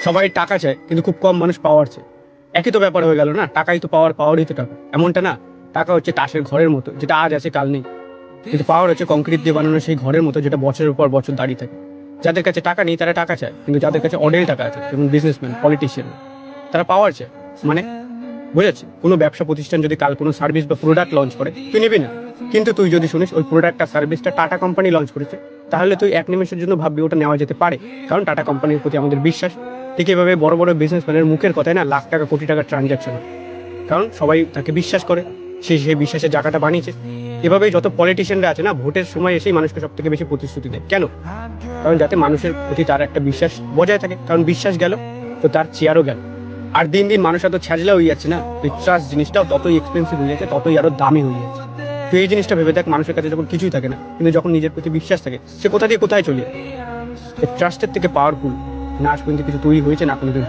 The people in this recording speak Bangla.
সবাই টাকা চায় কিন্তু খুব কম মানুষ পাওয়ার চায়। একই তো ব্যাপার হয়ে গেল না, টাকাই তো পাওয়ার, পাওয়ারই তো টাকা, এমনটা না? টাকা হচ্ছে তাসের ঘরের মতো, যেটা আজ আছে কাল নেই। কিন্তু পাওয়ার হচ্ছে কংক্রিট দিয়ে বানানো সেই ঘরের মতো, যেটা বছরের পর বছর দাঁড়িয়ে থাকে। যাদের কাছে টাকা নেই তারা টাকা চায়, কিন্তু যাদের কাছে অঢেল টাকা আছে, যেমন বিজনেসম্যান, পলিটিশিয়ান, তারা পাওয়ার চায়। মানে বুঝাচ্ছি, কোনো ব্যবসা প্রতিষ্ঠান যদি কাল কোনো সার্ভিস বা প্রোডাক্ট লঞ্চ করে, তুই নিবি না। কিন্তু তুই যদি শুনিস ওই প্রোডাক্টটা সার্ভিসটা টাটা কোম্পানি লঞ্চ করেছে, তাহলে তুই এক নিমেষের জন্য ভাববি ওটা নেওয়া যেতে পারে, কারণ টাটা কোম্পানির প্রতি আমাদের বিশ্বাস। ঠিক এভাবে বড় বড় বিজনেসম্যানের মুখের কথায় না লাখ টাকা কোটি টাকার ট্রানজাকশন হয়, কারণ সবাই তাকে বিশ্বাস করে, সেই বিশ্বাসের জায়গাটা বানিয়েছে। এভাবেই যত পলিটিশিয়ানরা আছে না, ভোটের সময় এসেই মানুষকে সব থেকে বেশি প্রতিশ্রুতি দেয়। কেন? কারণ যাতে মানুষের প্রতি তার একটা বিশ্বাস বজায় থাকে, কারণ বিশ্বাস গেল তো তার চেয়ারও গেল। আর দিন দিন মানুষ এত ছ্যাজলা হয়ে যাচ্ছে না, ট্রাস্ট জিনিসটাও ততই এক্সপেন্সিভ হয়ে যাচ্ছে, ততই আরো দামি হয়ে যাচ্ছে। তো এই জিনিসটা ভেবে দেখ, মানুষের কাছে যখন কিছুই থাকে না, কিন্তু যখন নিজের প্রতি বিশ্বাস থাকে, সে কোথা দিয়ে কোথায় চলে যায়। ট্রাস্টের থেকে পাওয়ারফুল না আজ পর্যন্ত কিছু তৈরি হয়েছে, না কোনোদিন।